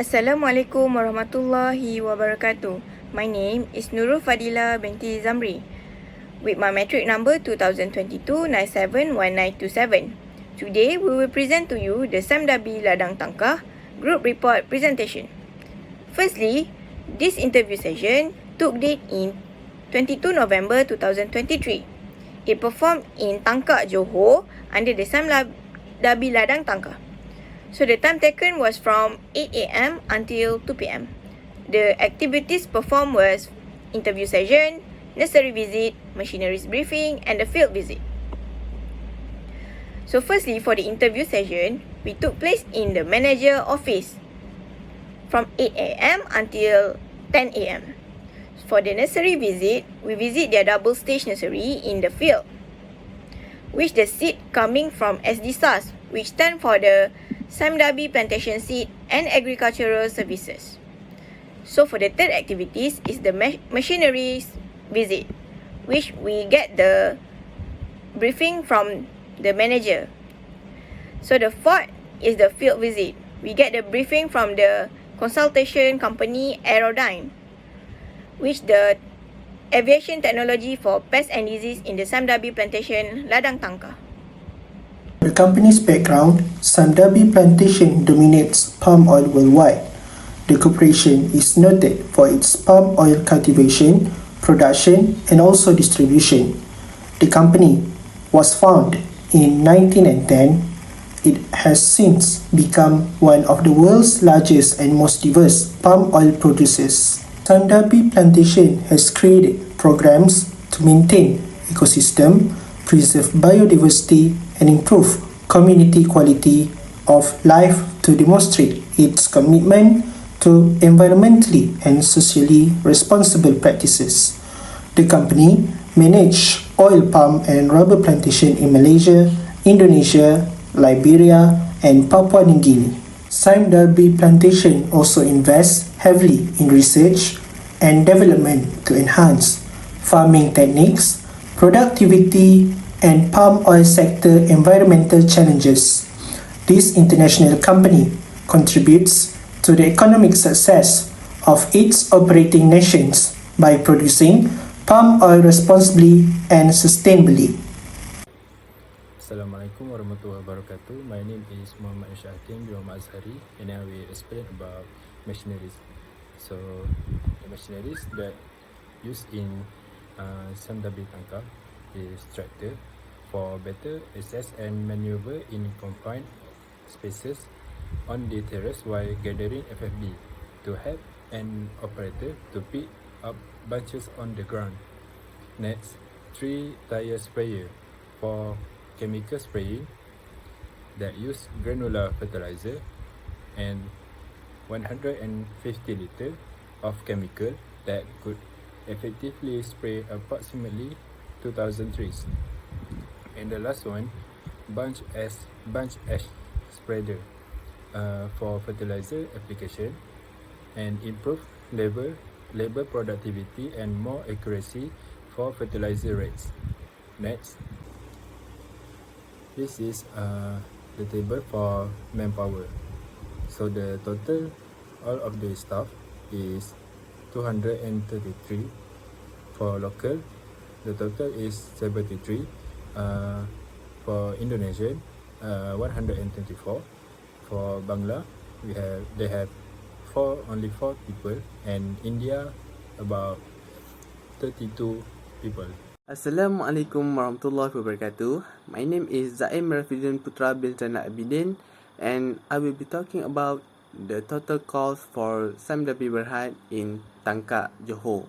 Assalamualaikum warahmatullahi wabarakatuh. My name is Nurul Fadila binti Zamri with my matric number 2022-971927. Today we will present to you the Samdabi Ladang Tangkah group report presentation. Firstly, this interview session took date in 22 November 2023. It performed in Tangkah, Johor under the Samdabi Ladang Tangkah. So the time taken was from 8 AM until 2 PM. The activities performed was interview session, nursery visit, machineries briefing, and the field visit. So firstly, for the interview session, we took place in the manager office from 8 AM until 10 AM. For the nursery visit, we visit their double stage nursery in the field, which the seed coming from SD SAS, which stand for the Samdabi Plantation Seed and Agricultural Services. So for the third activities is the machineries visit, which we get the briefing from the manager. So the fourth is the field visit. We get the briefing from the consultation company Aerodyne, which the aviation technology for pest and disease in the Samdabi Plantation Ladang Tangkah. The company's background, Samdabi Plantation dominates palm oil worldwide. The corporation is noted for its palm oil cultivation, production, and also distribution. The company was founded in 1910. It has since become one of the world's largest and most diverse palm oil producers. Samdabi Plantation has created programs to maintain ecosystem, preserve biodiversity, and improve community quality of life to demonstrate its commitment to environmentally and socially responsible practices. The company manages oil palm and rubber plantation in Malaysia, Indonesia, Liberia, and Papua New Guinea. Samdabi Plantation also invests heavily in research and development to enhance farming techniques, productivity, and palm oil sector environmental challenges. This international company contributes to the economic success of its operating nations by producing palm oil responsibly and sustainably. Assalamualaikum warahmatullahi wabarakatuh. My name is Muhammad Hakim bin Azhari, and I will explain about machineries. So the machineries that used in Samdabi Tangkah is tractor for better access and maneuver in confined spaces on the terrace while gathering FFB, to help an operator to pick up bunches on the ground. Next, 3-tire sprayer for chemical spraying that use granular fertilizer, and 150 liter of chemical that could effectively spray approximately 2,000 trees. And the last one, bunch ash spreader for fertilizer application and improve labor productivity and more accuracy for fertilizer rates. Next, this is the table for manpower. So the total all of the staff is 233. For local, the total is 73. For Indonesian, 124. For Bangla, they have only 4 people, and India about 32 people. Assalamualaikum warahmatullahi wabarakatuh. My name is Zaim Rafidin Putra bin Zainal Abidin, and I will be talking about the total cost for Samdabi Berhad in Tangkah, Johor.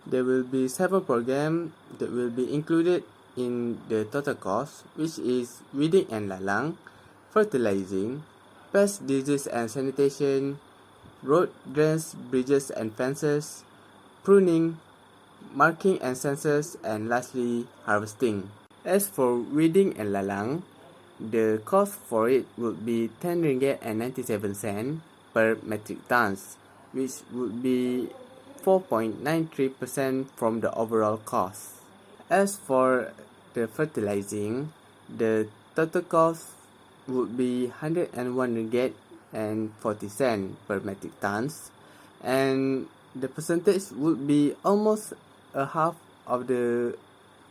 There will be several programs that will be included in the total cost, which is weeding and lalang, fertilizing, pest disease and sanitation, road drains, bridges and fences, pruning, marking and sensors, and lastly, harvesting. As for weeding and lalang, the cost for it would be 10 ringgit and 97 cents per metric tons, which would be 4.93% from the overall cost. As for the fertilizing, the total cost would be 101 ringgit and 40 cents per metric tons, and the percentage would be almost a half of the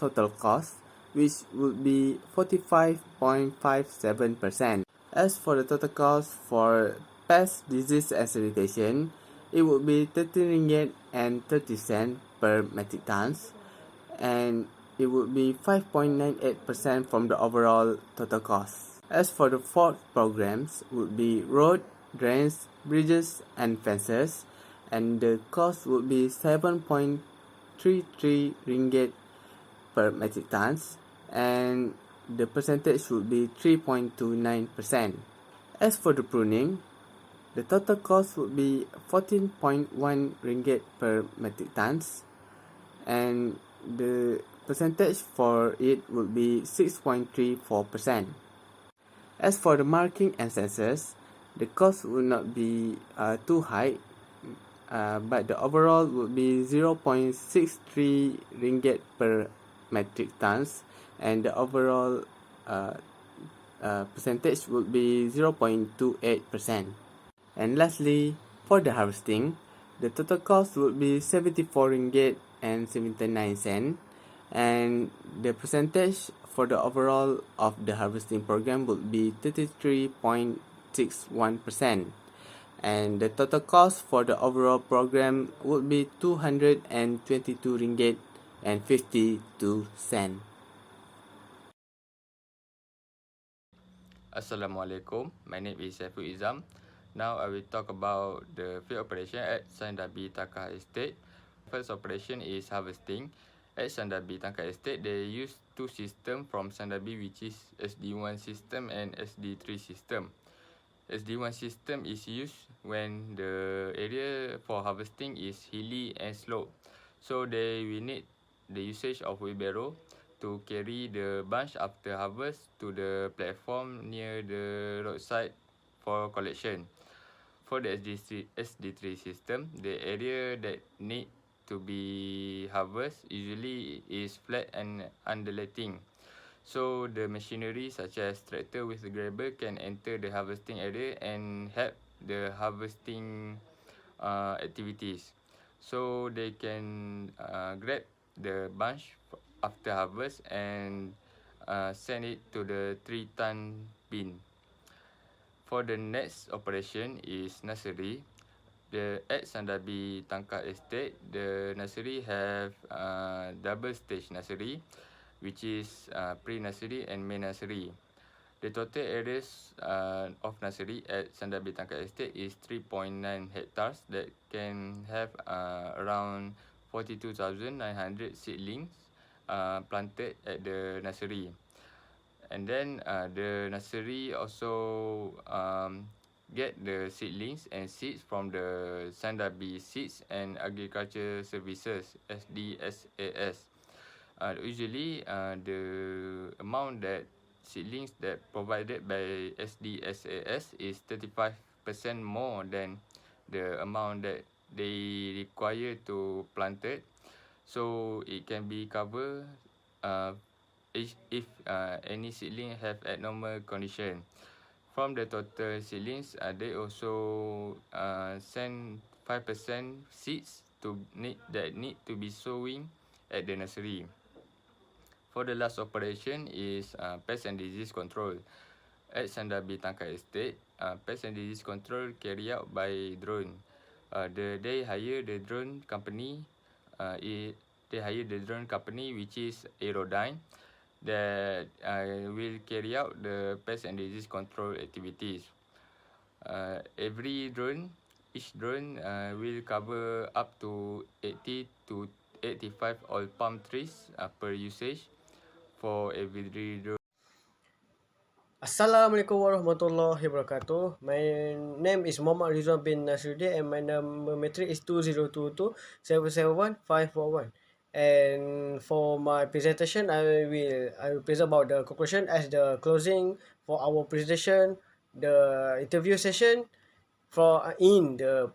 total cost, which would be 45.57%. As for the total cost for pest disease and sanitation, it would be 13 ringgit and 30 cents per metric tons, and it would be 5.98% from the overall total cost. As for the fourth programs, would be road, drains, bridges, and fences, and the cost would be 7.33 ringgit per metric tons, and the percentage would be 3.29%. As for the pruning, the total cost would be 14.1 ringgit per metric tons, and the percentage for it would be 6.34%. As for the marking and census, the cost would not be too high, but the overall would be 0.63 ringgit per metric tons, and the overall percentage would be 0.28%. And lastly, for the harvesting, the total cost would be 74 ringgit and 79 cents, and the percentage for the overall of the harvesting program would be 33.61%, and the total cost for the overall program would be 222 ringgit and 52 cents. Assalamualaikum. My name is Saiful Izam. Now I will talk about the field operation at Sandabi Taka Estate. First operation is harvesting. At Sandabi Taka Estate, they use two systems from Sandabi, which is SD1 system and SD3 system. SD1 system is used when the area for harvesting is hilly and slope. So they will need the usage of wheelbarrow to carry the bunch after harvest to the platform near the roadside for collection. For the SD3 system, the area that need to be harvested usually is flat and undulating. So the machinery such as tractor with the grabber can enter the harvesting area and help the harvesting activities. So they can grab the bunch after harvest and send it to the 3-ton bin. For the next operation is nursery. At Sandabi Tangkak Estate, the nursery have double stage nursery, which is pre-nursery and main nursery. The total areas of nursery at Sandabi Tangkak Estate is 3.9 hectares that can have around 42,900 seedlings planted at the nursery. And then the nursery also get the seedlings and seeds from the Sandabi Seeds and Agriculture Services SDSAS. Usually the amount that seedlings that provided by SDSAS is 35% more than the amount that they require to plant it. So it can be covered if any seedling have abnormal condition. From the total seedlings, they also send 5% seeds that need to be sowing at the nursery. For the last operation is pest and disease control. At Sandabi Tangkak Estate, pest and disease control carried out by drone. They hire the drone company. They hire the drone company which is Aerodyne that will carry out the pest and disease control activities. Each drone will cover up to 80 to 85 oil palm trees per usage for every drone. Assalamualaikum warahmatullahi wabarakatuh. My name is Muhammad Rizwan bin Nasruddin and my number matric is 2022 771 541. And for my presentation, I will present about the conclusion as the closing for our presentation, the interview session in the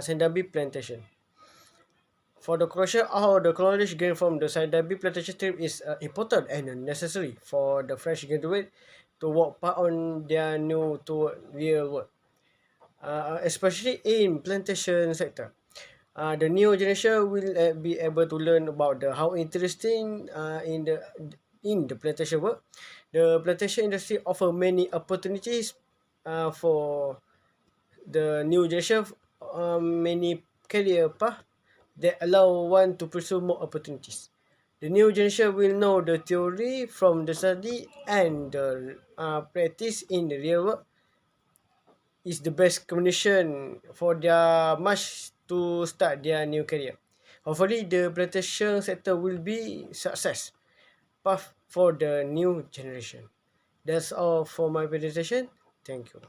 Sandabi plantation. For the conclusion, how the knowledge gained from the Sandabi plantation trip is important and necessary for the fresh graduate to work part on their new to real work. especially in plantation sector. The new generation will be able to learn about how interesting in the plantation work. The plantation industry offer many opportunities for the new generation, many career path that allow one to pursue more opportunities. The new generation will know the theory from the study and the practice in the real work is the best combination for their much to start their new career. Hopefully, the plantation sector will be success path for the new generation. That's all for my presentation. Thank you.